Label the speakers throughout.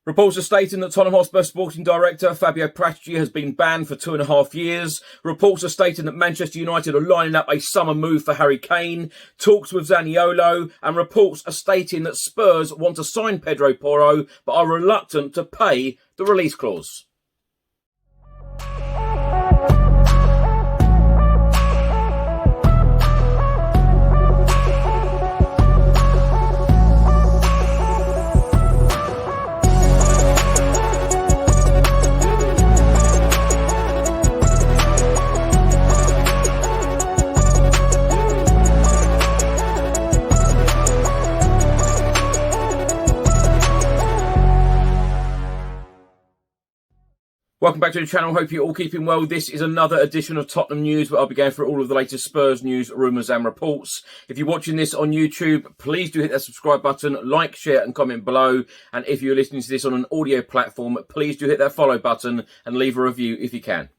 Speaker 1: Reports are stating that Tottenham Hotspur sporting director Fabio Paratici has been banned for 2.5 years. Reports are stating that Manchester United are lining up a summer move for Harry Kane, talks with Zaniolo, and reports are stating that Spurs want to sign Pedro Porro but are reluctant to pay the release clause. Welcome back to the channel. Hope you're all keeping well. This is another edition of Tottenham News, where I'll be going through all of the latest Spurs news, rumours and reports. If you're watching this on YouTube, please do hit that subscribe button, like, share and comment below. And if you're listening to this on an audio platform, please do hit that follow button and leave a review if you can.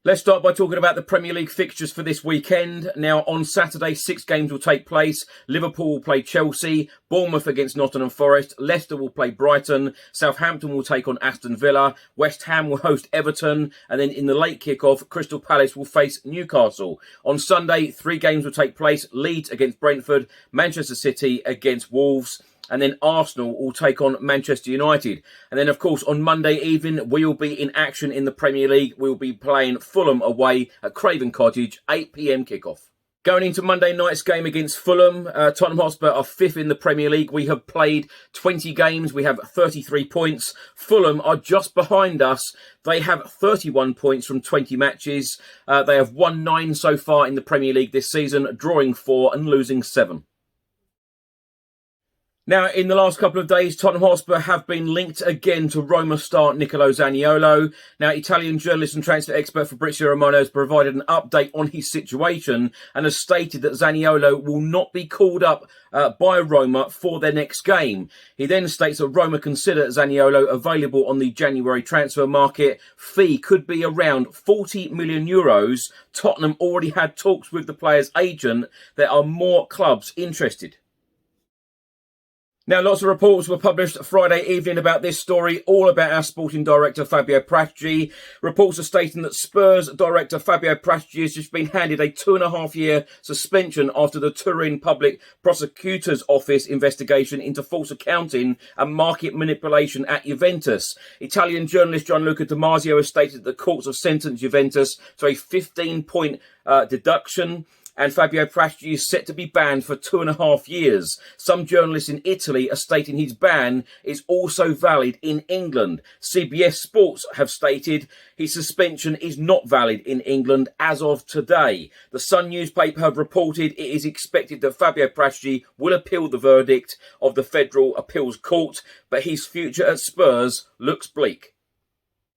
Speaker 1: Let's start by talking about the Premier League fixtures for this weekend. Now, on Saturday, 6 games will take place. Liverpool will play Chelsea, Bournemouth against Nottingham Forest, Leicester will play Brighton, Southampton will take on Aston Villa, West Ham will host Everton, and then in the late kick-off, Crystal Palace will face Newcastle. On Sunday, 3 games will take place. Leeds against Brentford, Manchester City against Wolves, and then Arsenal will take on Manchester United. And then, of course, on Monday evening, we will be in action in the Premier League. We will be playing Fulham away at Craven Cottage, 8 p.m. kickoff. Going into Monday night's game against Fulham, Tottenham Hotspur are 5th in the Premier League. We have played 20 games. We have 33 points. Fulham are just behind us. They have 31 points from 20 matches. They have won 9 so far in the Premier League this season, drawing 4 and losing 7. Now, in the last couple of days, Tottenham Hotspur have been linked again to Roma star Nicolo Zaniolo. Now, Italian journalist and transfer expert Fabrizio Romano has provided an update on his situation and has stated that Zaniolo will not be called up by Roma for their next game. He then states that Roma consider Zaniolo available on the January transfer market. Fee could be around €40 million. Tottenham already had talks with the player's agent. There are more clubs interested. Now, lots of reports were published Friday evening about this story, all about our sporting director, Fabio Paratici. Reports are stating that Spurs director Fabio Paratici has just been handed a 2.5-year suspension after the Turin Public Prosecutor's Office investigation into false accounting and market manipulation at Juventus. Italian journalist Gianluca Di Marzio has stated that the courts have sentenced Juventus to a 15-point deduction, and Fabio Paratici is set to be banned for 2.5 years. Some journalists in Italy are stating his ban is also valid in England. CBS Sports have stated his suspension is not valid in England as of today. The Sun newspaper have reported it is expected that Fabio Paratici will appeal the verdict of the Federal Appeals Court, but his future at Spurs looks bleak.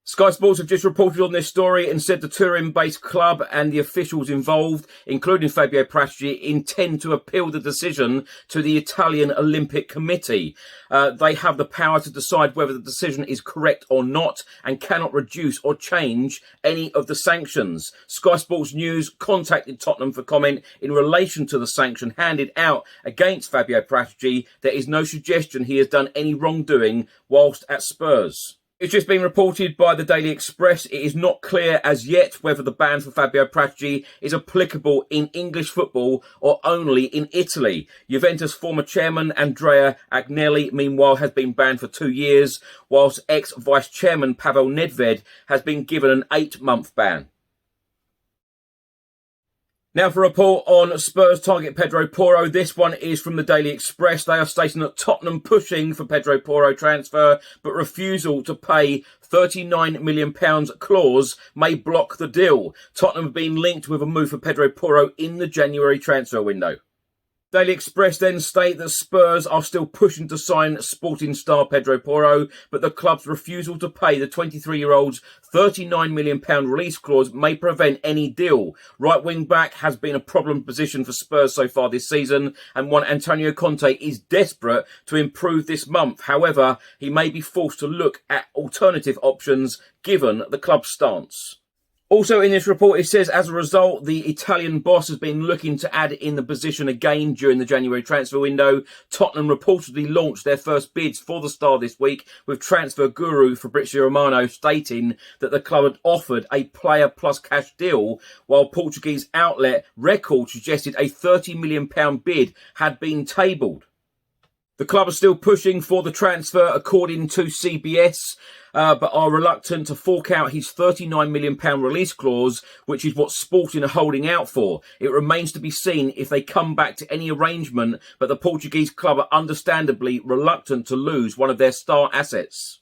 Speaker 1: Sky Sports have just reported on this story and said the Turin-based club and the officials involved, including Fabio Paratici, intend to appeal the decision to the Italian Olympic Committee. They have the power to decide whether the decision is correct or not and cannot reduce or change any of the sanctions. Sky Sports News contacted Tottenham for comment in relation to the sanction handed out against Fabio Paratici. There is no suggestion he has done any wrongdoing whilst at Spurs. It's just been reported by the Daily Express. It is not clear as yet whether the ban for Fabio Paratici is applicable in English football or only in Italy. Juventus former chairman Andrea Agnelli, meanwhile, has been banned for 2 years, whilst ex-vice chairman Pavel Nedved has been given an 8-month ban. Now for a report on Spurs target Pedro Porro. This one is from the Daily Express. They are stating that Tottenham pushing for Pedro Porro transfer, but refusal to pay £39 million clause may block the deal. Tottenham have been linked with a move for Pedro Porro in the January transfer window. Daily Express then state that Spurs are still pushing to sign sporting star Pedro Porro, but the club's refusal to pay the 23-year-old's £39 million release clause may prevent any deal. Right wing back has been a problem position for Spurs so far this season, and one Antonio Conte is desperate to improve this month. However, he may be forced to look at alternative options given the club's stance. Also in this report, it says, as a result, the Italian boss has been looking to add in the position again during the January transfer window. Tottenham reportedly launched their first bids for the star this week, with transfer guru Fabrizio Romano stating that the club had offered a player plus cash deal, while Portuguese outlet Record suggested a £30 million bid had been tabled. The club are still pushing for the transfer, according to CBS, but are reluctant to fork out his £39 million release clause, which is what Sporting are holding out for. It remains to be seen if they come back to any arrangement, but the Portuguese club are understandably reluctant to lose one of their star assets.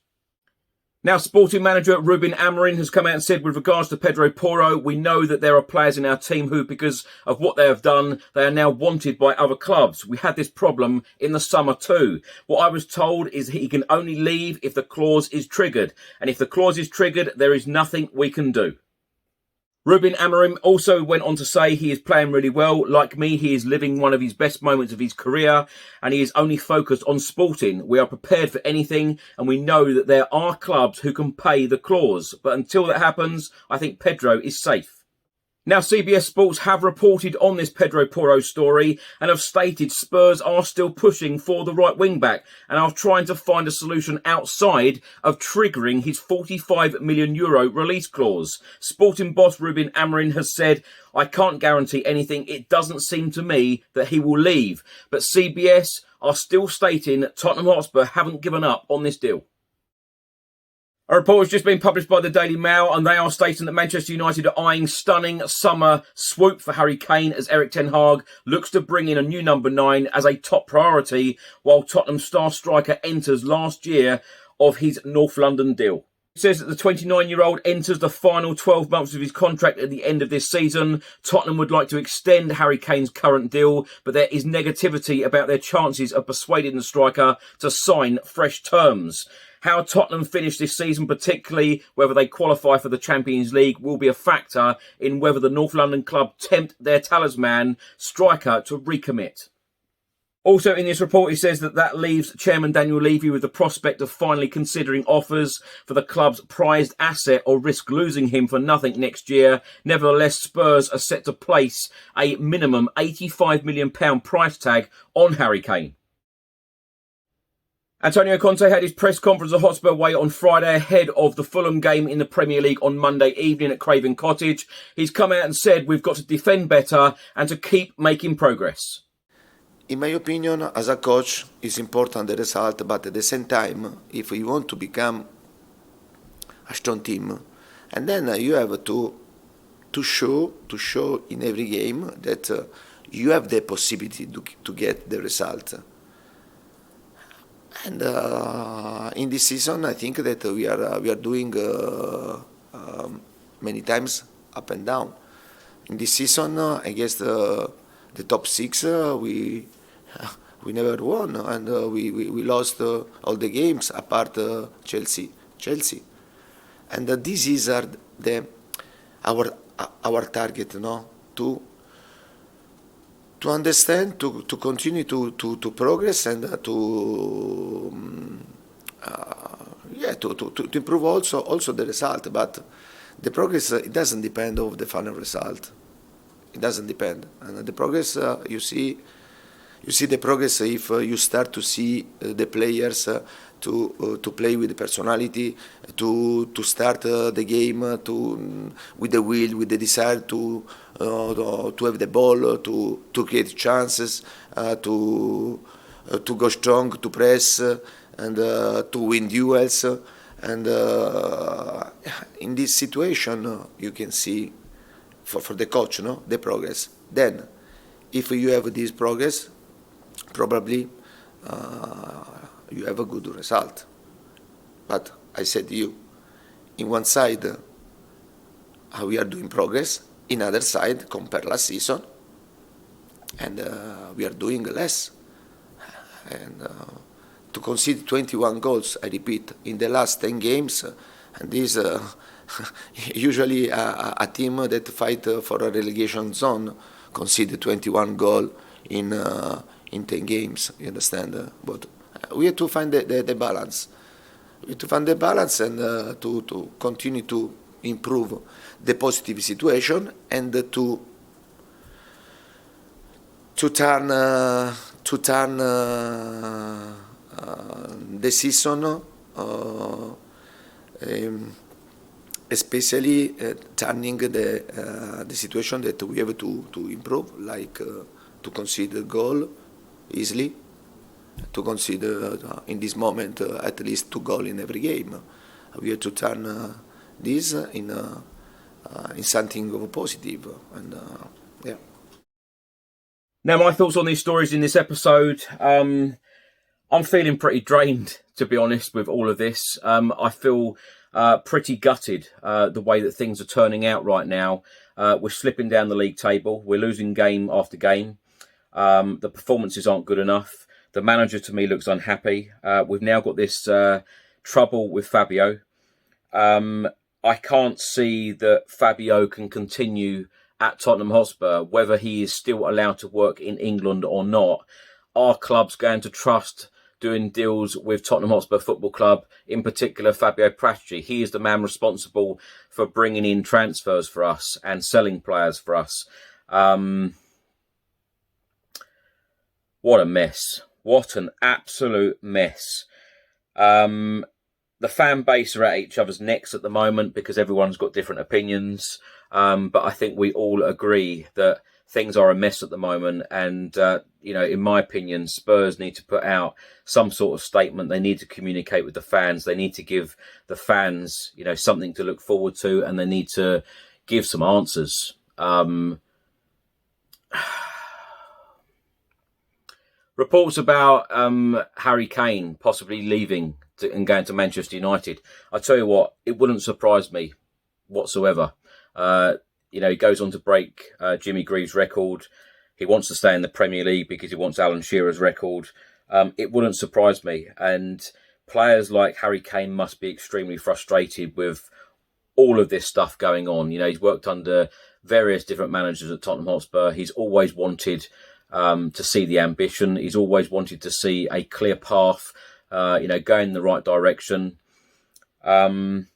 Speaker 1: Now, Sporting manager Ruben Amorim has come out and said, with regards to Pedro Porro, we know that there are players in our team who, because of what they have done, they are now wanted by other clubs. We had this problem in the summer too. What I was told is he can only leave if the clause is triggered. And if the clause is triggered, there is nothing we can do. Ruben Amorim also went on to say he is playing really well. Like me, he is living one of his best moments of his career, and he is only focused on Sporting. We are prepared for anything, and we know that there are clubs who can pay the clause. But until that happens, I think Pedro is safe. Now, CBS Sports have reported on this Pedro Porro story and have stated Spurs are still pushing for the right wing-back and are trying to find a solution outside of triggering his €45 million release clause. Sporting boss Ruben Amorim has said, I can't guarantee anything. It doesn't seem to me that he will leave. But CBS are still stating that Tottenham Hotspur haven't given up on this deal. A report has just been published by the Daily Mail, and they are stating that Manchester United are eyeing stunning summer swoop for Harry Kane as Erik ten Hag looks to bring in a new number 9 as a top priority, while Tottenham star striker enters last year of his North London deal. It says that the 29-year-old enters the final 12 months of his contract at the end of this season. Tottenham would like to extend Harry Kane's current deal, but there is negativity about their chances of persuading the striker to sign fresh terms. How Tottenham finish this season, particularly whether they qualify for the Champions League, will be a factor in whether the North London club tempt their talisman striker to recommit. Also in this report, it says that leaves Chairman Daniel Levy with the prospect of finally considering offers for the club's prized asset or risk losing him for nothing next year. Nevertheless, Spurs are set to place a minimum £85 million price tag on Harry Kane. Antonio Conte had his press conference at Hotspur Way on Friday ahead of the Fulham game in the Premier League on Monday evening at Craven Cottage. He's come out and said we've got to defend better and to keep making progress.
Speaker 2: In my opinion, as a coach, it's important the result, but at the same time, if you want to become a strong team, and then you have to show in every game that you have the possibility to get the result. And in this season, I think that we are doing many times up and down. In this season, against the top 6, we never won, and we lost all the games apart Chelsea, and this is our target, no? To understand, to continue to progress and to improve also the result. But the progress, it doesn't depend on the final result. It doesn't depend. And the progress, you see the progress if you start to see the players to play with the personality, to start the game with the will, with the desire to have the ball, to create chances, to go strong, to press, and to win duels. And in this situation, you can see for the coach, no, the progress. Then, if you have this progress, probably you have a good result. But I said to you, in one side, we are doing progress. In other side, compare last season, and we are doing less. And to concede 21 goals, I repeat, in the last 10 games, and this usually a team that fight for a relegation zone concede 21 goals in 10 games. You understand? But we have to find the balance. We have to find the balance and to continue to improve the positive situation and to turn the season, especially turning the situation that we have to improve, like to consider goal easily, to consider in this moment at least 2 goals in every game. We have to turn this in something positive, and yeah.
Speaker 1: Now, my thoughts on these stories in this episode. I'm feeling pretty drained, to be honest, with all of this. I feel pretty gutted the way that things are turning out right now. We're slipping down the league table. We're losing game after game. The performances aren't good enough. The manager, to me, looks unhappy. We've now got this trouble with Fabio. I can't see that Fabio can continue at Tottenham Hotspur, whether he is still allowed to work in England or not. Our club's going to trust doing deals with Tottenham Hotspur Football Club, in particular Fabio Paratici. He is the man responsible for bringing in transfers for us and selling players for us. What a mess. What an absolute mess. The fan base are at each other's necks at the moment because everyone's got different opinions. But I think we all agree that things are a mess at the moment. And, in my opinion, Spurs need to put out some sort of statement. They need to communicate with the fans. They need to give the fans, something to look forward to. And they need to give some answers. Reports about Harry Kane possibly leaving and going to Manchester United. I tell you what, it wouldn't surprise me whatsoever. He goes on to break Jimmy Greaves' record. He wants to stay in the Premier League because he wants Alan Shearer's record. It wouldn't surprise me. And players like Harry Kane must be extremely frustrated with all of this stuff going on. He's worked under various different managers at Tottenham Hotspur. He's always wanted to see the ambition. He's always wanted to see a clear path, going in the right direction.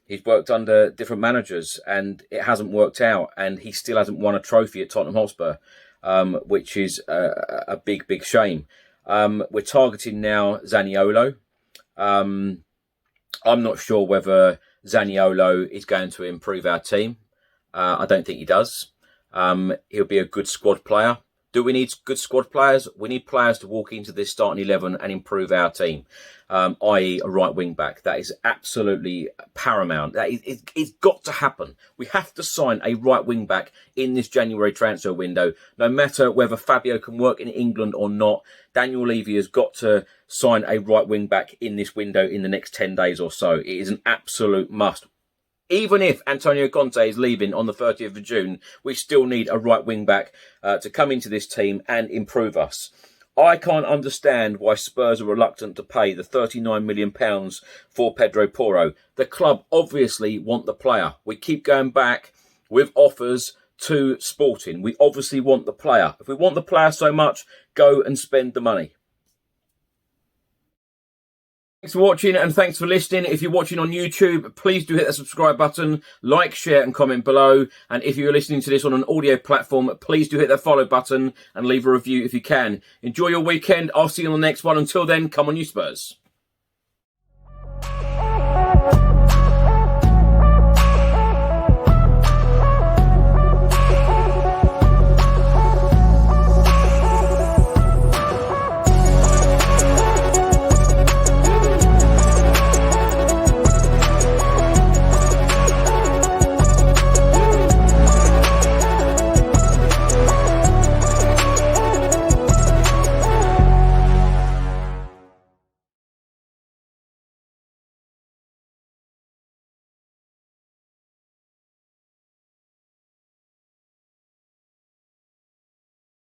Speaker 1: He's worked under different managers and it hasn't worked out, and he still hasn't won a trophy at Tottenham Hotspur, which is a big, big shame. We're targeting now Zaniolo. I'm not sure whether Zaniolo is going to improve our team. I don't think he does. He'll be a good squad player. Do we need good squad players? We need players to walk into this starting 11 and improve our team, i.e. a right wing back. That is absolutely paramount. It's got to happen. We have to sign a right wing back in this January transfer window. No matter whether Fabio can work in England or not, Daniel Levy has got to sign a right wing back in this window in the next 10 days or so. It is an absolute must. Even if Antonio Conte is leaving on the 30th of June, we still need a right wing back to come into this team and improve us. I can't understand why Spurs are reluctant to pay the £39 million for Pedro Porro. The club obviously want the player. We keep going back with offers to Sporting. We obviously want the player. If we want the player so much, go and spend the money. Thanks for watching and thanks for listening. If you're watching on YouTube, please do hit the subscribe button, like, share and comment below. And if you're listening to this on an audio platform, please do hit the follow button and leave a review if you can. Enjoy your weekend. I'll see you on the next one. Until then, come on you Spurs.